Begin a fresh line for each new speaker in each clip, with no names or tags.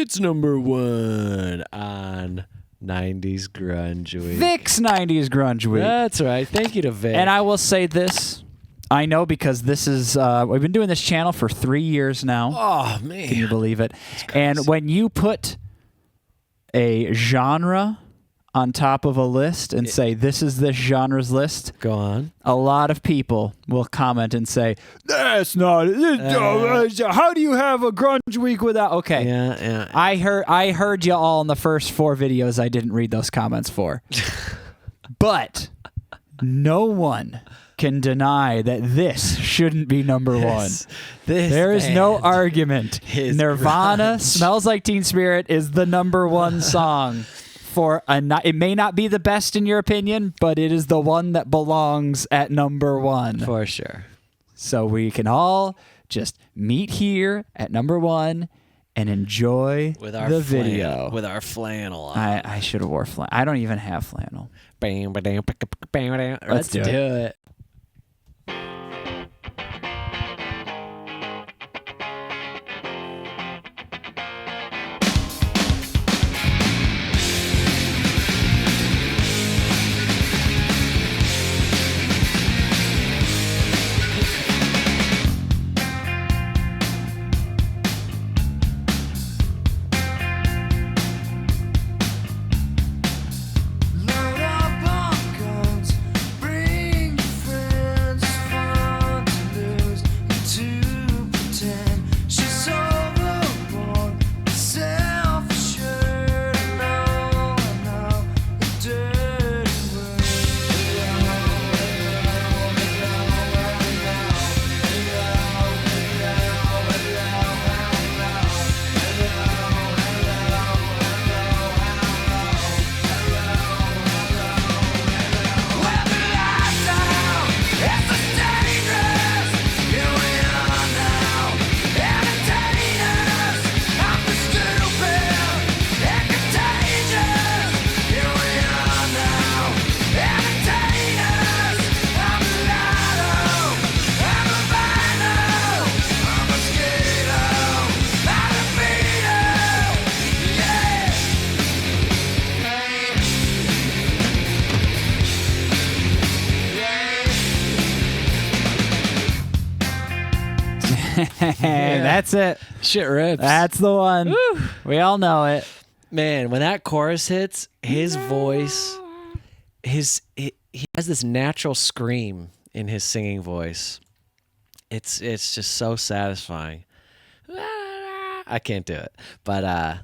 It's number 1 on 90s Grunge Week.
Vic's 90s Grunge Week.
That's right. Thank you to Vic.
And I will say this. I know because this is, we've been doing this channel for 3 years now.
Oh, man.
Can you believe it? And when you put a genre on top of a list and say, this is this genre's list,
Go on.
a lot of people will comment and say, that's not, how do you have a Grunge Week without, okay.
Yeah.
I heard you all in the first 4 videos I didn't read those comments for. But no one can deny that this shouldn't be number 1. There is no argument. Nirvana,
grunge.
Smells Like Teen Spirit is the number 1 song for it may not be the best in your opinion, but it is the one that belongs at number 1.
For sure.
So we can all just meet here at number 1 and enjoy
With our
the video.
With our flannel on.
I should have wore flannel. I don't even have flannel.
Let's do it.
Load up on guns, bring your friends, fun to lose and to pretend. She's overboard, self-assured, and all I know, a dirty
That's it.
Shit rips.
That's the one. We all know it.
Man, when that chorus hits, his voice, he has this natural scream in his singing voice. It's just so satisfying. I can't do it, but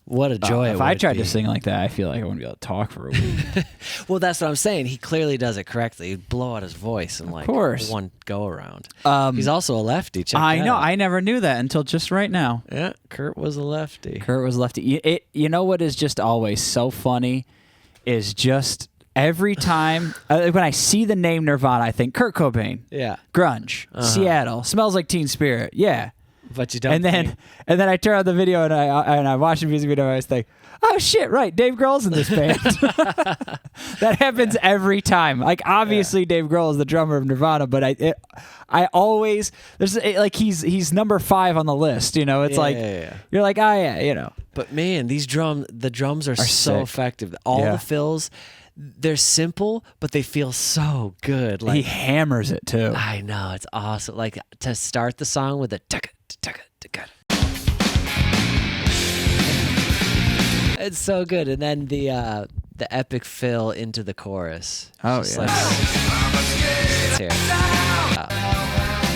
what a joy!
If I tried to sing like that, I feel like I wouldn't be able to talk for a week.
Well, that's what I'm saying. He clearly does it correctly. He'd blow out his voice in like
course.
one go around. He's also a lefty. Check
I
that
know.
out.
I never knew that until just right now.
Yeah, Kurt was a lefty.
Kurt was lefty. You know what is just always so funny is just every time when I see the name Nirvana, I think Kurt Cobain.
Yeah,
Grunge, Seattle, Smells Like Teen Spirit. Yeah.
but you don't.
And then I turn on the video and I watch the music video and I was like, oh shit, right, Dave Grohl's in this band. That happens every time. Like obviously Dave Grohl is the drummer of Nirvana, but I always like he's number 5 on the list. You know, it's you're like, oh yeah, you know.
But man, the drums are so
sick.
effective. All the fills, they're simple, but they feel so good. Like
He hammers it too.
I know, it's awesome. Like to start the song with a tuck. It's so good, and then the epic fill into the chorus.
Oh,
Just
yeah.
Let's hear it. Oh.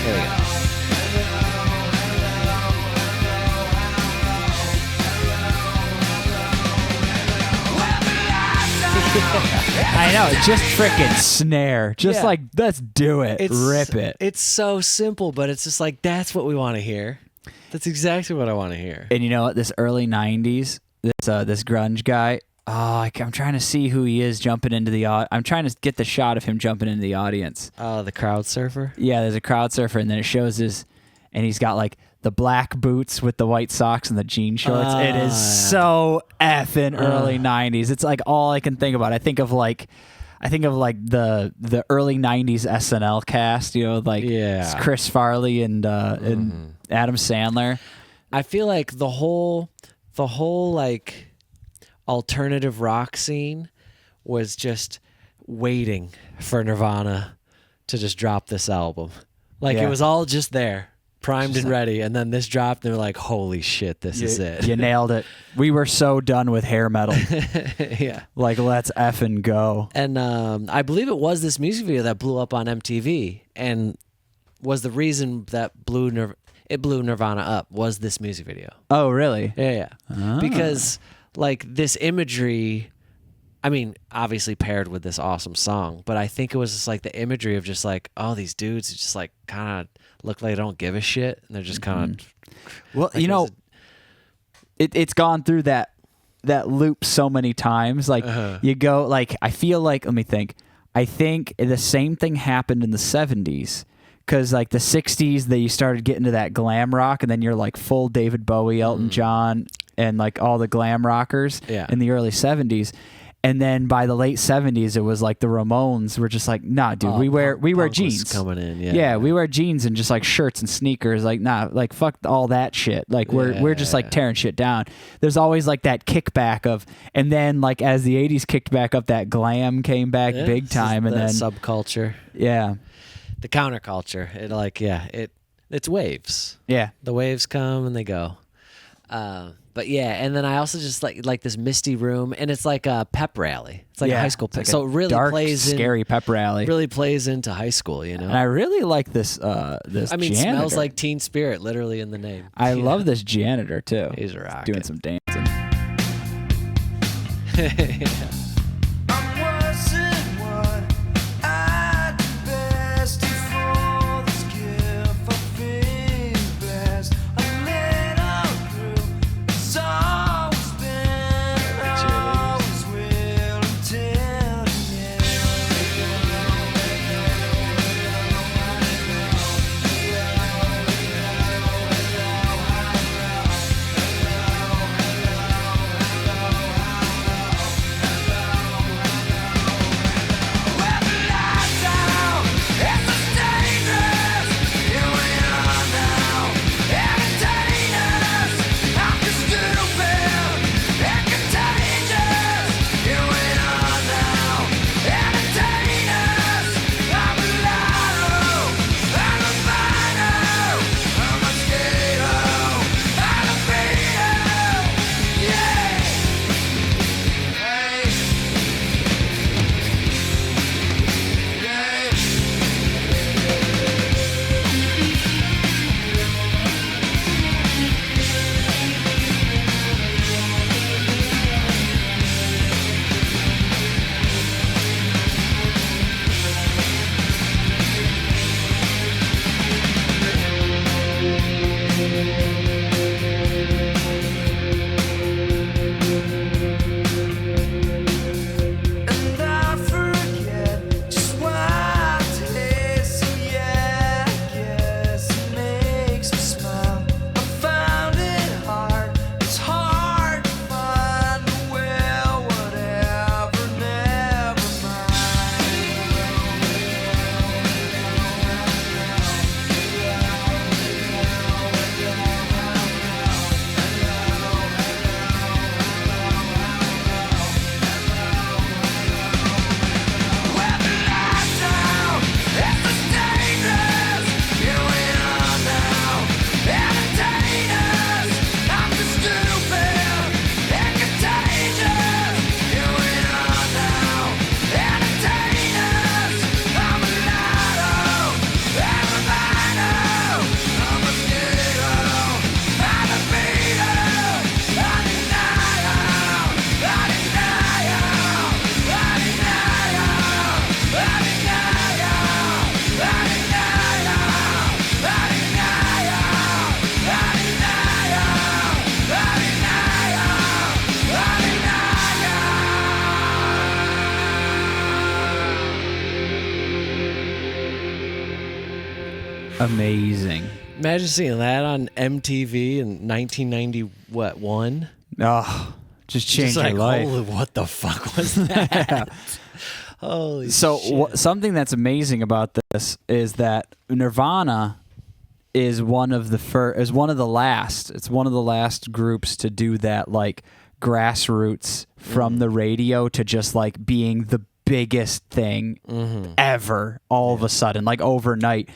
Here we go.
I know, just freaking snare. Just
Yeah.
like, let's do it. Rip it.
It's so simple, but it's just like that's what we want to hear. That's exactly what I want to hear.
And you know what? This early 90s, this grunge guy, I'm trying to see who he is jumping into the I'm trying to get the shot of him jumping into the audience.
Oh, the crowd surfer?
Yeah, there's a crowd surfer, and then it shows and he's got like the black boots with the white socks and the jean shorts. It is so effing early 90s. It's like all I can think about. I think of like the early 90s SNL cast, you know, like Chris Farley and Adam Sandler.
I feel like the whole like alternative rock scene was just waiting for Nirvana to just drop this album. Like
Yeah.
it was all just there, primed
Just
and
like-
ready, and then this dropped and they're like, holy shit, this is it.
You nailed it. We were so done with hair metal.
Yeah.
Like, let's effing go.
And I believe it was this music video that blew up on MTV and was the reason that blew Nirvana up was this music video.
Oh, really?
Yeah. Because like this imagery, I mean, obviously paired with this awesome song, but I think it was just like the imagery of just like, oh, these dudes just like kind of look like they don't give a shit, and they're just kind of.
Well, you know, it's gone through that loop so many times. Like you go, like I feel like, let me think. I think the same thing happened in the 70s. Because like the 60s, you started getting to that glam rock, and then you're like full David Bowie, Elton John, and like all the glam rockers in the early 70s. And then by the late 70s, it was like the Ramones were just like, nah, dude, we wear
punk
jeans.
was coming in,
Yeah, we wear jeans and just like shirts and sneakers. Like, nah, like fuck all that shit. Like we're just like tearing shit down. There's always like that kickback of, and then like as the 80s kicked back up, that glam came back big time, and
the
then
subculture, the counterculture. It like it's waves.
Yeah.
The waves come and they go. But yeah, and then I also just like this misty room, and it's like a pep rally. It's like a high school pep.
Like
So
a
it really
dark,
plays in,
scary pep rally.
really plays into high school, you know.
And I really like this. This
I mean,
janitor.
smells like Teen Spirit, literally in the name.
I love this janitor too.
He's a rocket.
Doing some dancing.
I'm worse than what I do best for this gift of being blessed. A little crew has always been, always will until the And I forget just why it tastes so, yeah, I guess it makes me smile. I found it hard, it's hard to find the well, whatever, never
Amazing.
Imagine seeing that on MTV in 1991.
Oh, just change
Just
your
like,
life.
holy, what the fuck was that? Holy
So
shit.
something that's amazing about this is that Nirvana is one of the last. It's one of the last groups to do that, like grassroots from the radio to just like being the biggest thing ever all of a sudden, like overnight.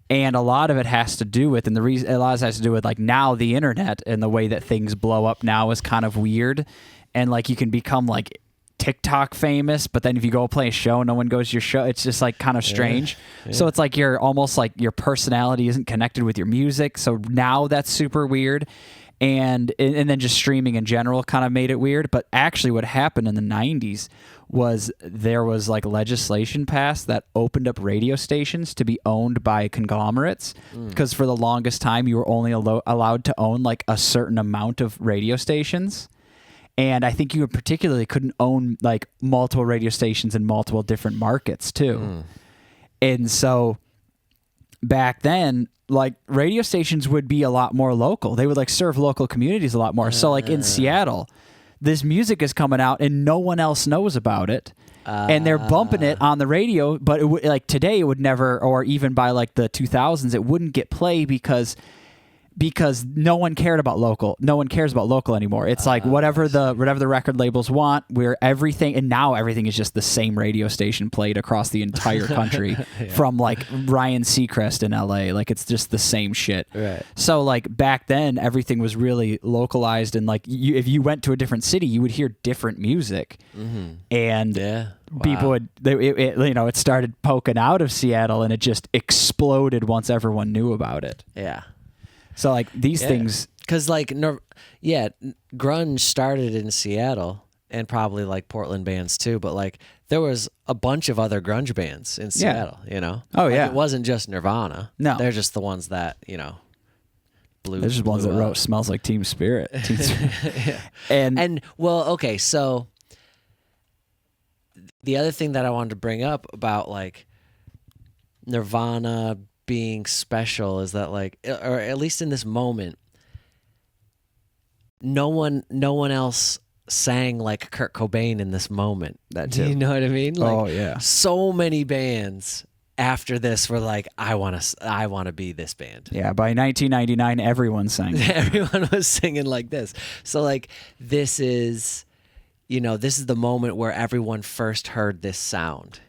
And a lot of it has to do with, and the reason a lot of it has to do with like now the internet and the way that things blow up now is kind of weird. And like you can become like TikTok famous, but then if you go play a show, no one goes to your show. It's just like kind of strange. Yeah. So it's like you're almost like your personality isn't connected with your music. So now that's super weird. And then just streaming in general kind of made it weird. But actually what happened in the 90s was there was like legislation passed that opened up radio stations to be owned by conglomerates, because for the longest time you were only allowed to own like a certain amount of radio stations. And I think you particularly couldn't own like multiple radio stations in multiple different markets too. And so back then, like radio stations would be a lot more local. They would like serve local communities a lot more. So like in Seattle, this music is coming out and no one else knows about it. And they're bumping it on the radio, but like today it would never, or even by like the 2000s, it wouldn't get play because no one cared about local. No one cares about local anymore. It's like whatever the record labels want, and now everything is just the same radio station played across the entire country from like Ryan Seacrest in LA. Like it's just the same shit.
Right.
So like back then everything was really localized, and like if you went to a different city, you would hear different music. And people would, it started poking out of Seattle and it just exploded once everyone knew about it.
Yeah.
So like these things,
because like grunge started in Seattle and probably like Portland bands too, but like there was a bunch of other grunge bands in Seattle. You know, it wasn't just Nirvana.
No,
they're just the ones that blew.
They're just ones that wrote "Smells Like Teen Spirit."
Yeah. And well, okay, so the other thing that I wanted to bring up about like Nirvana being special is that like, or at least in this moment, no one else sang like Kurt Cobain in this moment.
That too.
You know what I mean? Like,
oh
so many bands after this were like, I want to be this band.
Yeah, by 1999 everyone sang.
Everyone was singing like this. So like this is the moment where everyone first heard this sound,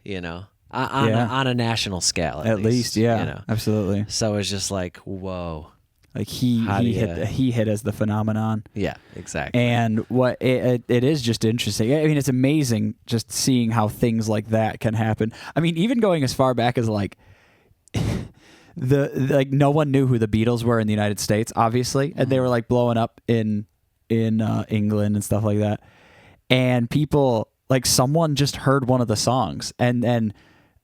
on a national scale at least,
yeah, absolutely.
So it's just like, whoa,
like he hit as the phenomenon.
Yeah, exactly.
And what it is just interesting. I mean, it's amazing just seeing how things like that can happen. I mean, even going as far back as like no one knew who the Beatles were in the United States, obviously, and they were like blowing up in England and stuff like that. And people, like someone just heard one of the songs, and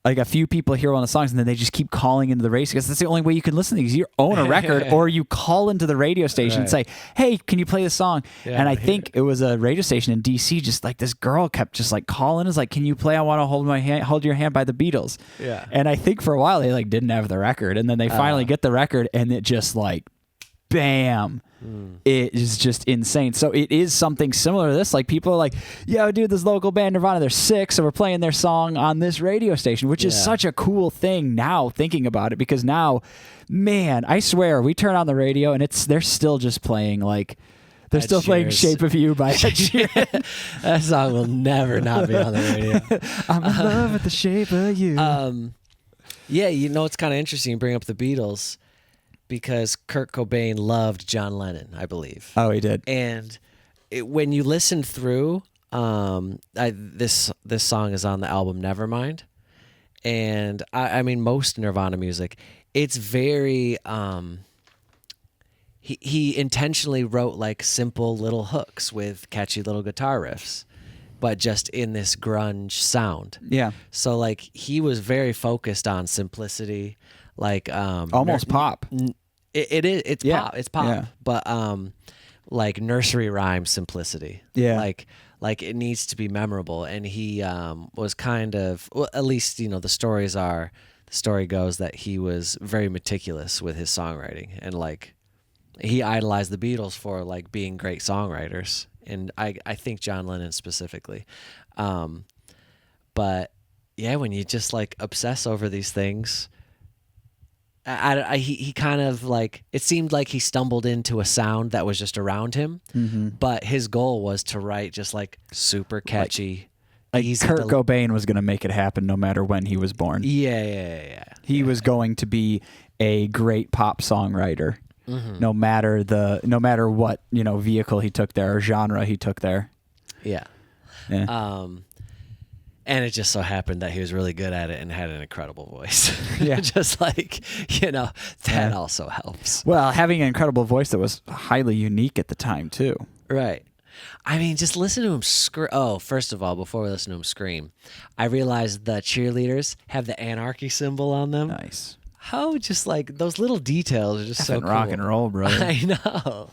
like a few people hear one of the songs, and then they just keep calling into the radio, because that's the only way you can listen to these. You own a record, or you call into the radio station and say, "Hey, can you play this song?" Yeah, and I think it was a radio station in DC. Just like this girl kept just like calling, is like, "Can you play? I want to hold your hand by the Beatles."
Yeah.
And I think for a while they like didn't have the record, and then they finally get the record, and it just like, bam. It is just insane. So it is something similar to this. Like people are like, yo, dude, this local band Nirvana, they're sick, so we're playing their song on this radio station, which is such a cool thing now thinking about it, because now, man, I swear we turn on the radio and they're still just playing like they're still playing "Shape of You" by Ed Sheeran.
That song will never not be on the radio.
I'm in love with the shape of you.
Yeah, it's kind of interesting you bring up the Beatles, because Kurt Cobain loved John Lennon, I believe.
Oh, he did.
And when you listen through, this song is on the album Nevermind, and I mean most Nirvana music, it's very he intentionally wrote like simple little hooks with catchy little guitar riffs, but just in this grunge sound.
Yeah.
So like he was very focused on simplicity. Like
almost pop.
It is. It's pop. It's pop.
Yeah.
But like nursery rhyme simplicity.
Yeah.
Like it needs to be memorable. And he was kind of, well, at least the story goes that he was very meticulous with his songwriting, and like he idolized the Beatles for like being great songwriters, and I think John Lennon specifically. But yeah, when you just like obsess over these things, he kind of like, it seemed like he stumbled into a sound that was just around him, but his goal was to write just like super catchy.
Like
easy
Kurt
to-
Cobain was going to make it happen no matter when he was born.
Yeah.
He was going to be a great pop songwriter, no matter what vehicle he took there or genre he took there.
Yeah.
Yeah.
And it just so happened that he was really good at it and had an incredible voice.
Yeah.
Just like, that also helps.
Well, having an incredible voice that was highly unique at the time too.
Right. I mean, just listen to him scream. Oh, first of all, before we listen to him scream, I realized the cheerleaders have the anarchy symbol on them.
Nice.
How just like those little details are just so cool.
Rock and roll, brother.
I know.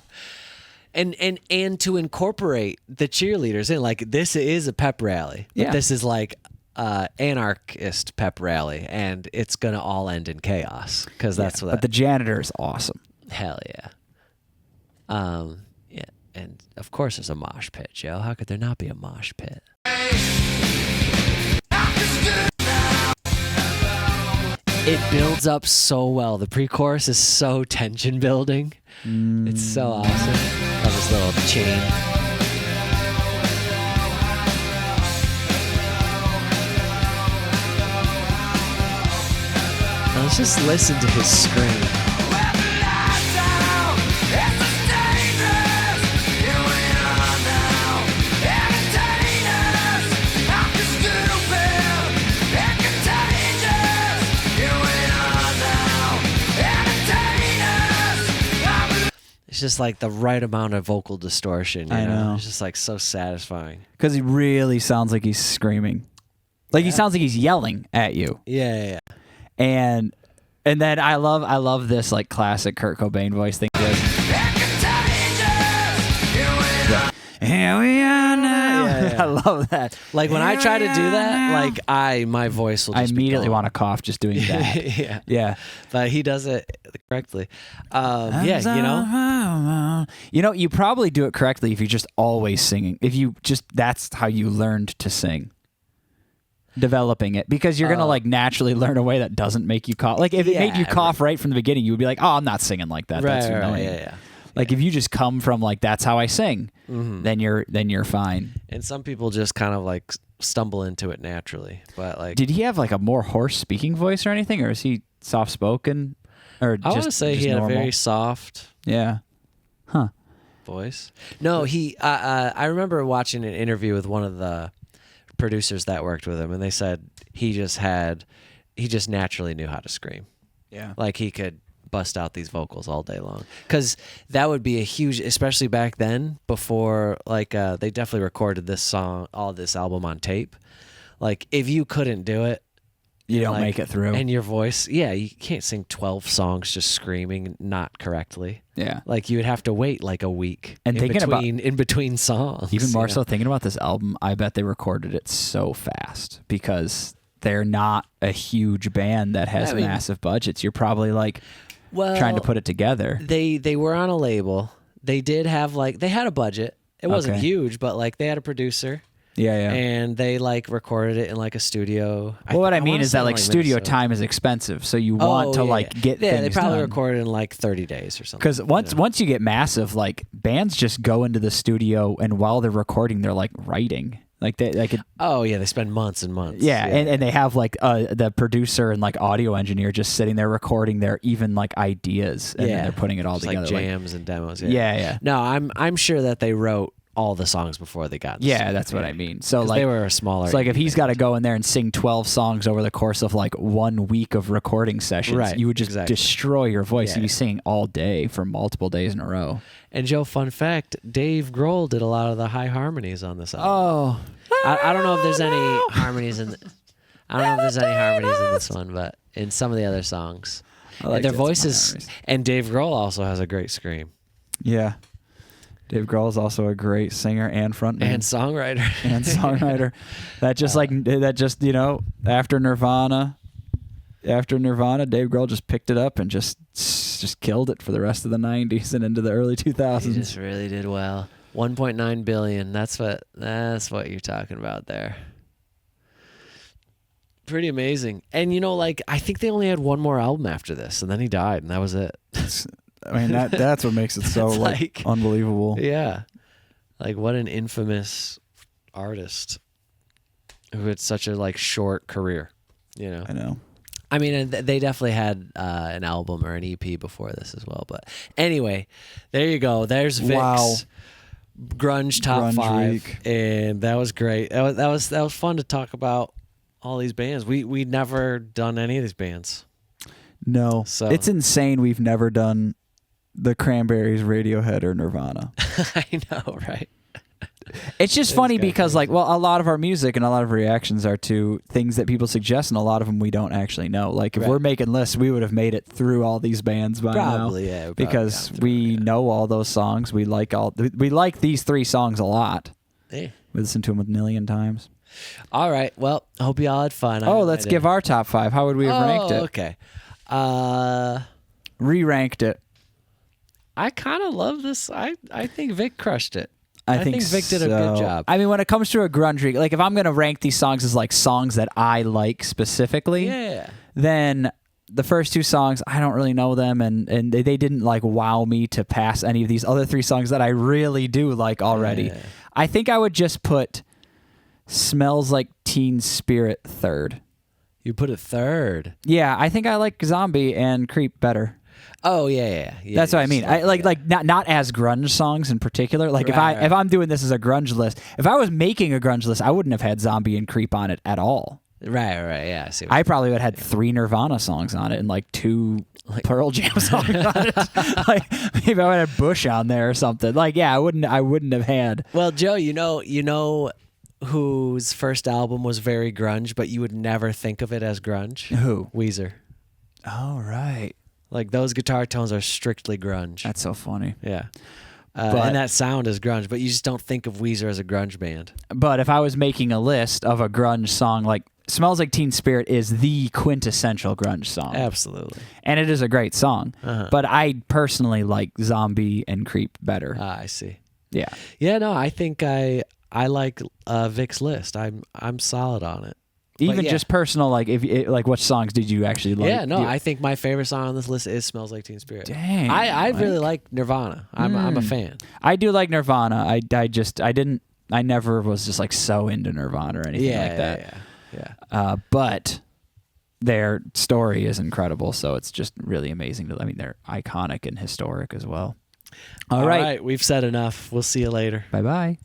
And to incorporate the cheerleaders in, like, this is a pep rally. But
Yeah.
this is like anarchist pep rally, and it's gonna all end in chaos because that's what.
But the janitor is awesome.
Hell yeah. Yeah, and of course there's a mosh pit, Joe. How could there not be a mosh pit? It builds up so well. The pre-chorus is so tension building. It's so awesome. Love this little chain. Now let's just listen to his scream. It's just like the right amount of vocal distortion. You
I know.
It's just like so satisfying.
Because he really sounds like he's screaming. Like he sounds like he's yelling at you.
Yeah.
And then I love this like classic Kurt Cobain voice thing. Here we are now.
Yeah.
I love that.
Like when I try to do that, like my voice will
I
just
immediately
be
want to cough just doing that.
yeah.
Yeah.
But he does it correctly. Yeah,
You probably do it correctly if you're just always singing. If you just, that's how you learned to sing. Developing it. Because you're going to like naturally learn a way that doesn't make you cough. Like if it made you cough right from the beginning, you would be like, oh, I'm not singing like that. That's annoying.
Yeah.
Like if you just come from like, that's how I sing, then you're fine.
And some people just kind of like stumble into it naturally. But like,
Did he have like a more hoarse speaking voice or anything? Or is he soft spoken? Or
I want to say he had
normal?
a very soft
Yeah. Huh.
voice. No, he. I remember watching an interview with one of the producers that worked with him, and they said he just naturally knew how to scream.
Yeah.
Like he could bust out these vocals all day long, because that would be a huge, especially back then before like they definitely recorded this album on tape. Like if you couldn't do it,
You don't make it through.
and your voice, you can't sing 12 songs just screaming not correctly.
Yeah.
Like you would have to wait like a week
And
in between songs.
Even more
you know?
so thinking about this album, I bet they recorded it so fast because they're not a huge band that has massive budgets. You're probably like trying to put it together.
They were on a label. They did have they had a budget. It wasn't
Okay.
huge, but like they had a producer.
Yeah.
And they like recorded it in like a studio.
Well, what I mean
wanna
is
say
that
in,
like studio
Minnesota.
time is expensive, so you want to get
yeah,
things
they probably
done.
recorded in like 30 days or something.
Because once you get massive, like bands just go into the studio and while they're recording, they're like writing. Like they
they spend months and months.
Yeah, and they have like the producer and like audio engineer just sitting there recording their even like ideas, and then they're putting it all
just
together.
like jams and demos.
Yeah.
No, I'm sure that they wrote all the songs before they got. In the
Yeah,
studio.
that's what I mean. So like
they were a smaller.
it's like if
indie
he's got to
band.
go in there and sing 12 songs over the course of like 1 week of recording sessions,
Right,
you would just
exactly.
destroy your voice.
Yeah.
You'd be singing all day for multiple days in a row.
And Joe, fun fact: Dave Grohl did a lot of the high harmonies on this album.
Oh,
I don't know if there's any harmonies in. I don't know if there's any harmonies in this one, but in some of the other songs,
I like
their
that, some
voices.
harmonies.
And Dave Grohl also has a great scream
Yeah. Dave Grohl is also a great singer and frontman
and songwriter.
and songwriter. After Nirvana, Dave Grohl just picked it up and just killed it for the rest of the 90s and into the early 2000s.
He just really did well. 1.9 billion. That's what you're talking about there. Pretty amazing. And like I think they only had one more album after this, and then he died, and that was it.
I mean, that's what makes it so
It's
like unbelievable.
Yeah. Like what an infamous artist who had such a like short career,
I know.
I mean, and they definitely had an album or an EP before this as well. But anyway, there you go. There's Vic's
Wow.
grunge top
Grunge
5,
week.
and that was great. That was fun to talk about all these bands. We'd never done any of these bands.
No,
So-
it's insane. We've never done the Cranberries, Radiohead, or Nirvana.
I know, right?
It's just funny
kinda
because, like,
crazy.
well, a lot of our music and a lot of reactions are to things that people suggest, and a lot of them we don't actually know. Like, if
Right.
we're making lists, we would have made it through all these bands by
Probably,
now.
yeah. we probably
Because
got through
we
it,
know all those songs. We like these 3 songs a lot.
yeah.
We listen to them a million times.
All right. Well, I hope you all had fun.
Oh, let's give our top 5. How would we have ranked it?
Okay.
Re-ranked it.
I kind of love this. I think Vic crushed it.
I think
Vic did a good
so.
job.
I mean, when it comes to a grunge, like if I'm gonna rank these songs as like songs that I like specifically,
Yeah.
then the first 2 songs I don't really know them, and they didn't like wow me to pass any of these other 3 songs that I really do like already.
Yeah.
I think I would just put "Smells Like Teen Spirit" third.
You put it third.
Yeah, I think I like "Zombie" and "Creep" better.
Oh yeah.
That's what I mean. I
yeah.
like not as grunge songs in particular. Like
Right.
if I'm doing this as a grunge list, if I was making a grunge list, I wouldn't have had "Zombie" and "Creep" on it at all.
Right. Yeah. I see. What
I probably would have had 3 Nirvana songs on it and like 2 Pearl Jam songs on it. Like maybe I would have Bush on there or something. Like I wouldn't have had.
Well, Joe, you know whose first album was very grunge, but you would never think of it as grunge?
Who?
Weezer.
Oh right,
Like those guitar tones are strictly grunge.
that's so funny.
Yeah.
But-
And that sound is grunge, but you just don't think of Weezer as a grunge band.
But if I was making a list of a grunge song, like "Smells Like Teen Spirit" is the quintessential grunge song.
Absolutely.
And it is a great song.
Uh-huh.
But I personally like "Zombie" and "Creep" better.
I see.
Yeah.
Yeah, no, I think I like Vic's list. I'm solid on it.
Even
yeah.
just personal, like like what songs did you actually like?
Yeah, no,
You-
I think my favorite song on this list is "Smells Like Teen Spirit."
Dang,
I really
Mike.
like Nirvana. I'm a fan.
I do like Nirvana. I never was just like so into Nirvana or anything like that.
Yeah.
But their story is incredible, so it's just really amazing. I mean, they're iconic and historic as well. All right.
We've said enough. We'll see you later.
Bye bye.